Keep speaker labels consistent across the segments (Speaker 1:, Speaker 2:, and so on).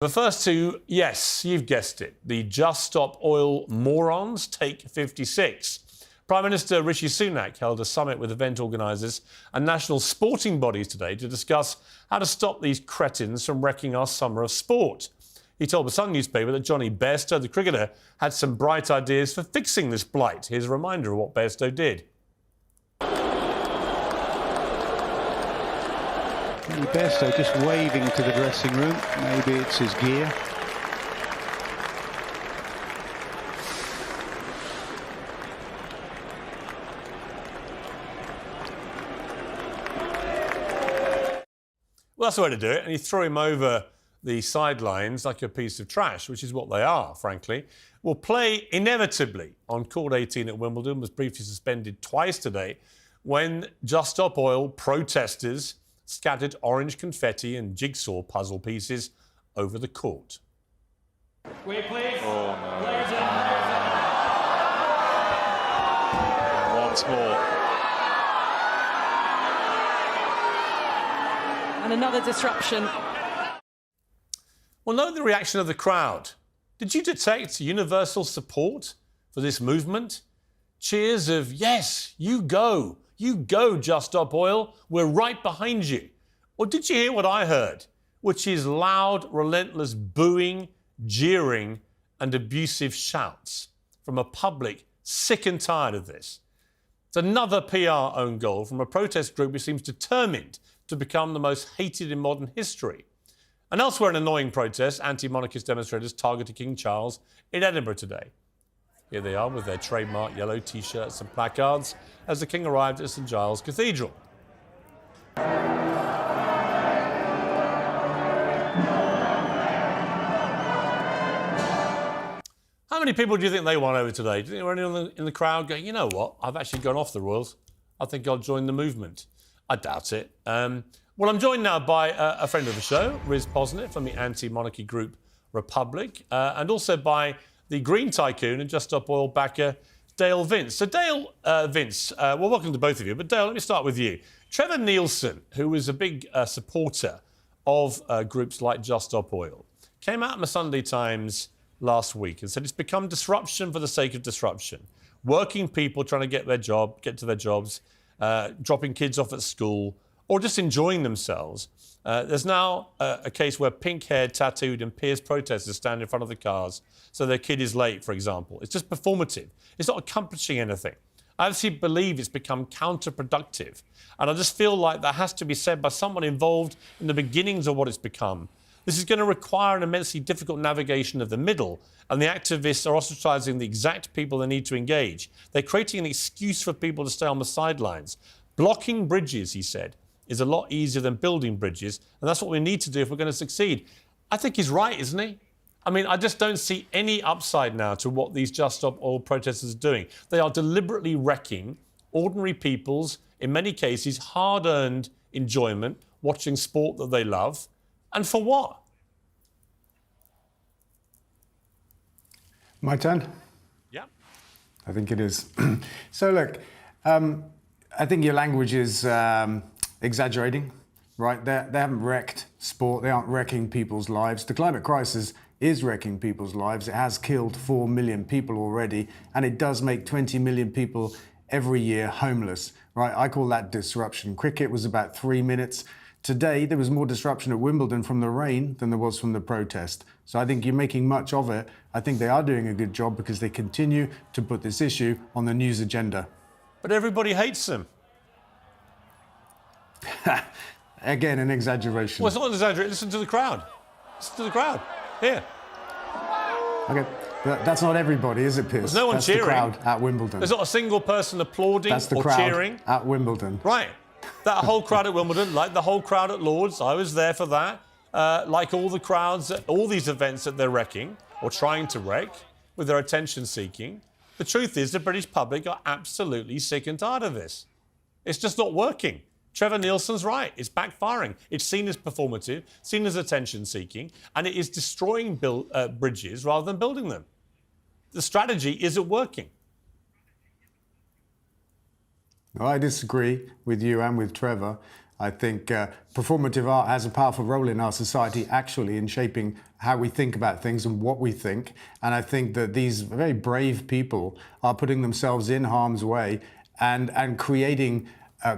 Speaker 1: The first two, yes, you've guessed it. The Just Stop Oil morons take 56. Prime Minister Rishi Sunak held a summit with event organisers and national sporting bodies today to discuss how to stop these cretins from wrecking our summer of sport. He told the Sun newspaper that Johnny Bairstow, the cricketer, had some bright ideas for fixing this blight. Here's a reminder of what Bairstow did.
Speaker 2: Bairstow just waving to the dressing room. Maybe it's his gear.
Speaker 1: Well, that's the way to do it. And you throw him over the sidelines like a piece of trash, which is what they are, frankly. Will play inevitably on Court 18 at Wimbledon, was briefly suspended twice today when Just Stop Oil protesters scattered orange confetti and jigsaw puzzle pieces over the court.
Speaker 3: Wait, please.
Speaker 4: Oh, no.
Speaker 3: Players in,
Speaker 4: Once more.
Speaker 5: And another disruption.
Speaker 1: Well, note the reaction of the crowd. Did you detect universal support for this movement? Cheers of, yes, you go, Just Stop Oil, we're right behind you. Or did you hear what I heard, which is loud, relentless booing, jeering and abusive shouts from a public sick and tired of this? It's another PR own goal from a protest group which seems determined to become the most hated in modern history. And elsewhere in annoying protests, anti-monarchist demonstrators targeted King Charles in Edinburgh today. Here they are with their trademark yellow T-shirts and placards as the King arrived at St Giles Cathedral. How many people do you think they won over today? Do you think there were anyone in the crowd going, you know what, I've actually gone off the Royals. I think I'll join the movement. I doubt it. Well, I'm joined now by a friend of the show, Riz Posnett from the anti-monarchy group Republic, and also by the Green Tycoon and Just Stop Oil backer, Dale Vince. So Dale, Vince, well, welcome to both of you. But Dale, let me start with you. Trevor Nielsen, who was a big supporter of groups like Just Stop Oil, came out in the Sunday Times last week and said it's become disruption for the sake of disruption. Working people trying to get to their jobs, dropping kids off at school, or just enjoying themselves. There's now a case where pink-haired, tattooed and pierced protesters stand in front of the cars so their kid is late, for example. It's just performative. It's not accomplishing anything. I actually believe it's become counterproductive. And I just feel like that has to be said by someone involved in the beginnings of what it's become. This is going to require an immensely difficult navigation of the middle, and the activists are ostracising the exact people they need to engage. They're creating an excuse for people to stay on the sidelines. Blocking bridges, he said, is a lot easier than building bridges, and that's what we need to do if we're going to succeed. I think he's right, isn't he? I mean, I just don't see any upside now to what these Just Stop Oil protesters are doing. They are deliberately wrecking ordinary people's, in many cases, hard-earned enjoyment, watching sport that they love. And for what?
Speaker 6: My turn?
Speaker 1: Yeah.
Speaker 6: I think it is. So, look, I think your language is exaggerating, right? They haven't wrecked sport. They aren't wrecking people's lives. The climate crisis is wrecking people's lives. It has killed 4 million people already, and it does make 20 million people every year homeless, right? I call that disruption. Cricket was about 3 minutes. Today, there was more disruption at Wimbledon from the rain than there was from the protest. So I think you're making much of it. I think they are doing a good job because they continue to put this issue on the news agenda.
Speaker 1: But everybody hates them.
Speaker 6: Again, an exaggeration.
Speaker 1: Well, it's not an exaggeration. Listen to the crowd. Listen to the crowd. Here.
Speaker 6: Okay, but that's not everybody, is it, Piers?
Speaker 1: There's no one
Speaker 6: that's
Speaker 1: cheering.
Speaker 6: The crowd at Wimbledon.
Speaker 1: There's not a single person applauding
Speaker 6: That's the
Speaker 1: or
Speaker 6: crowd
Speaker 1: cheering.
Speaker 6: at Wimbledon.
Speaker 1: Right. That whole crowd at Wimbledon, like the whole crowd at Lord's, I was there for that. Like all the crowds at all these events that they're wrecking or trying to wreck with their attention seeking. The truth is the British public are absolutely sick and tired of this. It's just not working. Trevor Nielsen's right. It's backfiring. It's seen as performative, seen as attention seeking, and it is destroying bridges rather than building them. The strategy isn't working.
Speaker 6: I disagree with you and with Trevor. I think performative art has a powerful role in our society, actually, in shaping how we think about things and what we think. And I think that these very brave people are putting themselves in harm's way and creating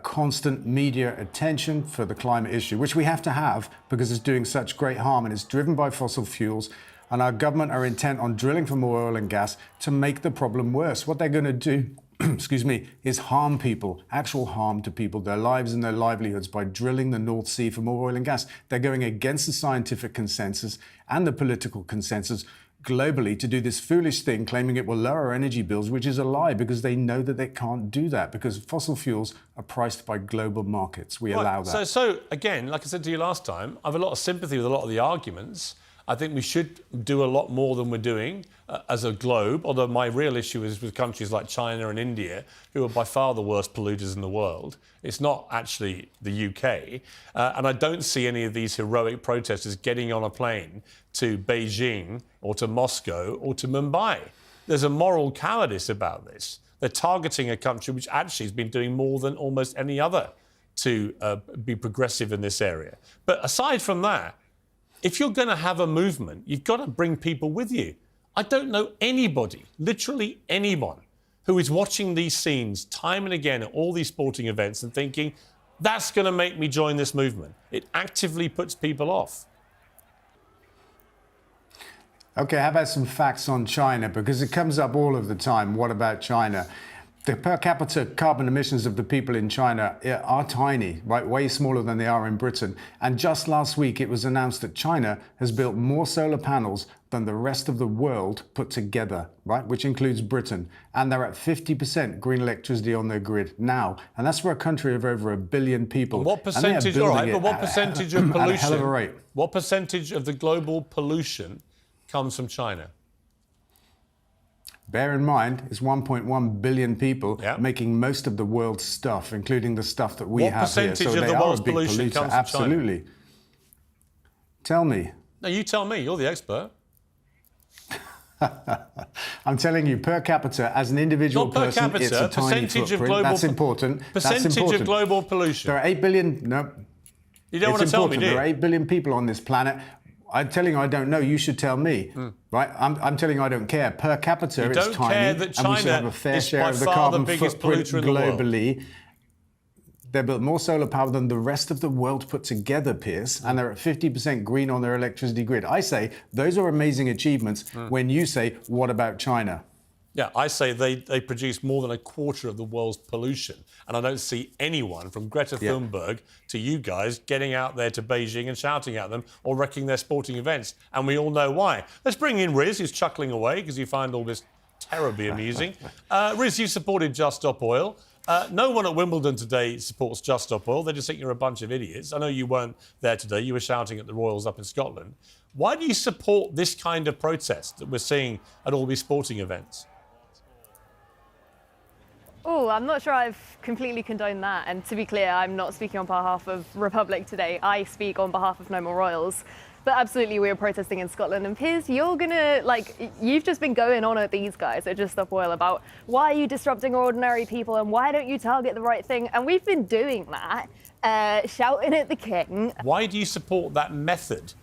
Speaker 6: constant media attention for the climate issue, which we have to have because it's doing such great harm and it's driven by fossil fuels. And our government are intent on drilling for more oil and gas to make the problem worse. What they're going to do, excuse me, is harm people, actual harm to people, their lives and their livelihoods by drilling the North Sea for more oil and gas. They're going against the scientific consensus and the political consensus globally to do this foolish thing, claiming it will lower energy bills, which is a lie because they know that they can't do that because fossil fuels are priced by global markets. We allow that.
Speaker 1: So again, like I said to you last time, I have a lot of sympathy with a lot of the arguments. I think we should do a lot more than we're doing as a globe, although my real issue is with countries like China and India, who are by far the worst polluters in the world. It's not actually the UK. And I don't see any of these heroic protesters getting on a plane to Beijing or to Moscow or to Mumbai. There's a moral cowardice about this. They're targeting a country which actually has been doing more than almost any other to be progressive in this area. But aside from that, if you're going to have a movement, you've got to bring people with you. I don't know anybody, literally anyone, who is watching these scenes time and again at all these sporting events and thinking, that's going to make me join this movement. It actively puts people off.
Speaker 6: Okay, how about some facts on China? Because it comes up all of the time. What about China? The per capita carbon emissions of the people in China are tiny, right? Way smaller than they are in Britain. And just last week, it was announced that China has built more solar panels than the rest of the world put together, right? Which includes Britain. And they're at 50% green electricity on their grid now. And that's for a country of over 1 billion people.
Speaker 1: And what percentage, all right, but what percentage of pollution,
Speaker 6: at a hell of a rate.
Speaker 1: What percentage of the global pollution comes from China?
Speaker 6: Bear in mind, it's 1.1 billion people making most of the world's stuff, including the stuff that we have here.
Speaker 1: What percentage of the world's pollution comes from China?
Speaker 6: Absolutely. Tell me.
Speaker 1: No, you tell me. You're the expert.
Speaker 6: I'm telling you, per capita, as an individual person, it's a tiny footprint. That's important.
Speaker 1: Percentage of global pollution.
Speaker 6: There are 8 billion... No.
Speaker 1: You don't want to tell me, do you?
Speaker 6: There are 8 billion people on this planet. I'm telling you I don't know, you should tell me. Right? I'm telling you I don't care. Per capita, it's tiny.
Speaker 1: You don't care that China
Speaker 6: and we should have a fair
Speaker 1: is
Speaker 6: share
Speaker 1: by
Speaker 6: of the
Speaker 1: far
Speaker 6: carbon
Speaker 1: the biggest
Speaker 6: footprint
Speaker 1: polluter in the world.
Speaker 6: Globally. They built more solar power than the rest of the world put together, Piers, and they're at 50% green on their electricity grid. I say those are amazing achievements when you say, what about China?
Speaker 1: Yeah, I say they produce more than a quarter of the world's pollution. And I don't see anyone from Greta Thunberg to you guys getting out there to Beijing and shouting at them or wrecking their sporting events. And we all know why. Let's bring in Riz, who's chuckling away because you find all this terribly amusing. Riz, you supported Just Stop Oil. No one at Wimbledon today supports Just Stop Oil. They just think you're a bunch of idiots. I know you weren't there today. You were shouting at the Royals up in Scotland. Why do you support this kind of protest that we're seeing at all these sporting events?
Speaker 7: Oh, I'm not sure I've completely condoned that. And to be clear, I'm not speaking on behalf of Republic today. I speak on behalf of No More Royals. But absolutely, we were protesting in Scotland. And Piers, you're gonna, you've just been going on at these guys at Just Stop Oil about why are you disrupting ordinary people and why don't you target the right thing? And we've been doing that, shouting at the king.
Speaker 1: Why do you support that method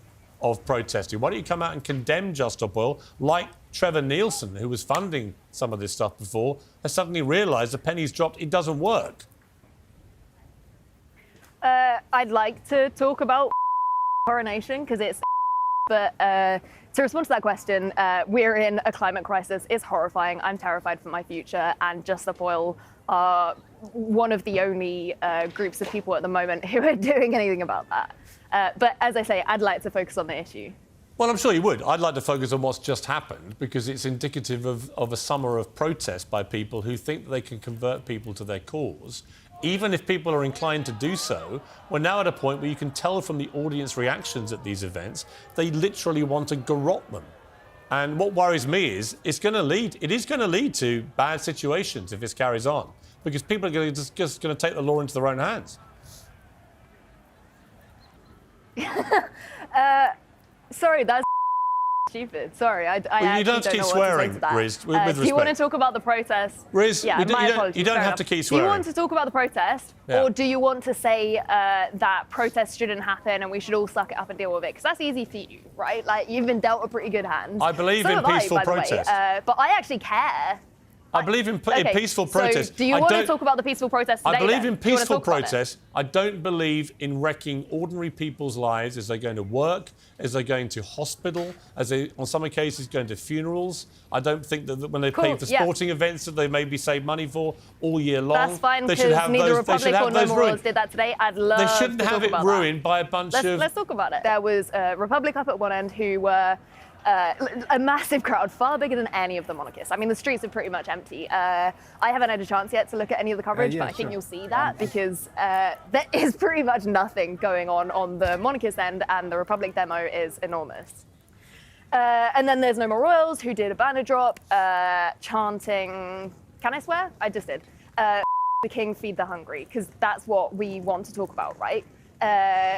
Speaker 1: of protesting? Why don't you come out and condemn Just Stop Oil like Trevor Nielsen, who was funding some of this stuff before, has suddenly realised the penny's dropped, it doesn't work?
Speaker 7: I'd like to talk about coronation because it's but to respond to that question, we're in a climate crisis. It's horrifying. I'm terrified for my future, and Just Stop Oil are one of the only groups of people at the moment who are doing anything about that. But as I say, I'd like to focus on the issue.
Speaker 1: Well, I'm sure you would. I'd like to focus on what's just happened because it's indicative of a summer of protest by people who think that they can convert people to their cause. Even if people are inclined to do so, we're now at a point where you can tell from the audience reactions at these events, they literally want to garrote them. And what worries me is it is going to lead to bad situations if this carries on because people are just going to take the law into their own hands.
Speaker 7: Sorry, that's stupid. Sorry, I
Speaker 1: you
Speaker 7: actually
Speaker 1: don't have to keep
Speaker 7: know
Speaker 1: swearing,
Speaker 7: what to say to that.
Speaker 1: Riz, with
Speaker 7: Do you want to
Speaker 1: respect.
Speaker 7: talk about the protest?
Speaker 1: Riz,
Speaker 7: yeah,
Speaker 1: you don't-
Speaker 7: my
Speaker 1: you don't-
Speaker 7: apologies,
Speaker 1: you don't
Speaker 7: fair
Speaker 1: have
Speaker 7: enough.
Speaker 1: to keep
Speaker 7: Do
Speaker 1: swearing.
Speaker 7: you want to talk about the protest,
Speaker 1: Yeah.
Speaker 7: or do you want to say that protests shouldn't happen and we should all suck it up and deal with it? Because that's easy for you, right? Like, you've been dealt a pretty good hand.
Speaker 1: I believe
Speaker 7: So
Speaker 1: in
Speaker 7: have I,
Speaker 1: peaceful
Speaker 7: by the way.
Speaker 1: protest.
Speaker 7: But I actually care.
Speaker 1: I believe in peaceful protest.
Speaker 7: So do you
Speaker 1: I
Speaker 7: want to
Speaker 1: don't-
Speaker 7: talk about the peaceful protest today?
Speaker 1: I believe
Speaker 7: then?
Speaker 1: in
Speaker 7: Do you wanna
Speaker 1: peaceful
Speaker 7: talk about it?
Speaker 1: protest. I don't believe in wrecking ordinary people's lives as they're going to work, as they're going to hospital, as they, on some occasions, going to funerals. I don't think that when they pay
Speaker 7: Cool,
Speaker 1: for
Speaker 7: yeah.
Speaker 1: sporting events that they maybe save money for all year long.
Speaker 7: That's fine,
Speaker 1: they should
Speaker 7: because
Speaker 1: have
Speaker 7: neither
Speaker 1: those,
Speaker 7: Republic
Speaker 1: they should
Speaker 7: or
Speaker 1: have
Speaker 7: No
Speaker 1: those
Speaker 7: More Royals
Speaker 1: ruined.
Speaker 7: did that today. I'd love
Speaker 1: They shouldn't
Speaker 7: to
Speaker 1: have
Speaker 7: talk
Speaker 1: it
Speaker 7: about
Speaker 1: ruined by a bunch of...
Speaker 7: Let's talk about it. There was Republic up at one end who were a massive crowd, far bigger than any of the monarchists. I mean, the streets are pretty much empty. I haven't had a chance yet to look at any of the coverage,
Speaker 6: yeah,
Speaker 7: but I think
Speaker 6: sure.
Speaker 7: you'll see that because there is pretty much nothing going on the monarchist end, and the Republic demo is enormous. And then there's No More Royals, who did a banner drop chanting, can I swear? I just did. The king, feed the hungry, because that's what we want to talk about, right?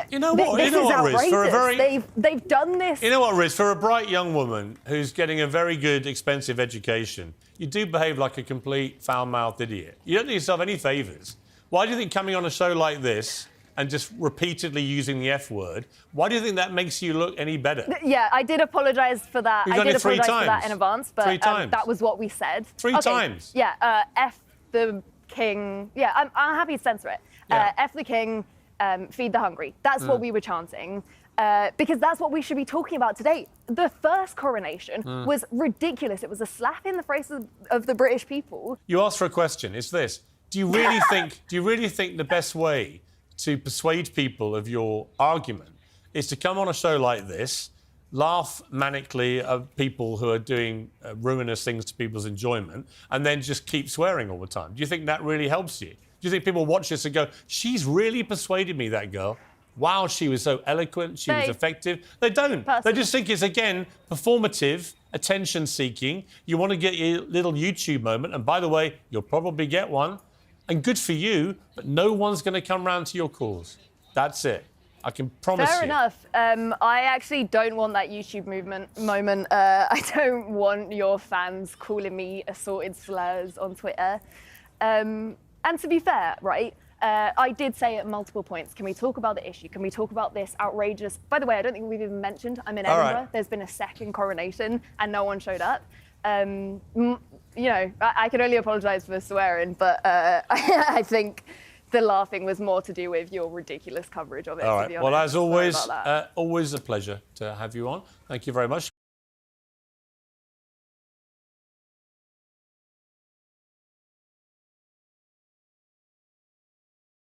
Speaker 1: You know what?
Speaker 7: This
Speaker 1: You know
Speaker 7: is
Speaker 1: what, Riz?
Speaker 7: outrageous.
Speaker 1: For a very...
Speaker 7: They've done this.
Speaker 1: You know what, Riz? For a bright young woman who's getting a very good, expensive education, you do behave like a complete foul-mouthed idiot. You don't do yourself any favours. Why do you think coming on a show like this and just repeatedly using the F word, why do you think that makes you look any better?
Speaker 7: Yeah, I did apologise for that.
Speaker 1: You've
Speaker 7: I
Speaker 1: done
Speaker 7: did
Speaker 1: it 3
Speaker 7: apologise for that
Speaker 1: times.
Speaker 7: in advance, but
Speaker 1: 3 times.
Speaker 7: that was what we said.
Speaker 1: 3 times.
Speaker 7: Yeah, F the king. Yeah, I'm happy to censor it.
Speaker 1: Yeah.
Speaker 7: F the king, feed the hungry. That's what we were chanting. Because that's what we should be talking about today. The first coronation was ridiculous. It was a slap in the face of the British people.
Speaker 1: You asked for a question. It's this: Do you really think the best way to persuade people of your argument is to come on a show like this, laugh manically at people who are doing ruinous things to people's enjoyment, and then just keep swearing all the time? Do you think that really helps you? Do you think people watch this and go, "She's really persuaded me, that girl. Wow, she was so eloquent, she was effective"? They don't. They just think it's, again, performative, attention-seeking. You want to get your little YouTube moment, and by the way, you'll probably get one, and good for you, but no one's going to come round to your cause. That's it. I can promise you.
Speaker 7: Fair enough. I actually don't want that YouTube moment. I don't want your fans calling me assorted slurs on Twitter. And to be fair, right, I did say at multiple points, can we talk about the issue? Can we talk about this outrageous... By the way, I don't think we've even mentioned I'm in Edinburgh.
Speaker 1: Right.
Speaker 7: There's been a second coronation and no one showed up. You know, I can only apologise for swearing, but I think the laughing was more to do with your ridiculous coverage of it,
Speaker 1: All
Speaker 7: to
Speaker 1: right.
Speaker 7: be
Speaker 1: Well,
Speaker 7: honest.
Speaker 1: as always,
Speaker 7: Sorry about that.
Speaker 1: always a pleasure to have you on. Thank you very much.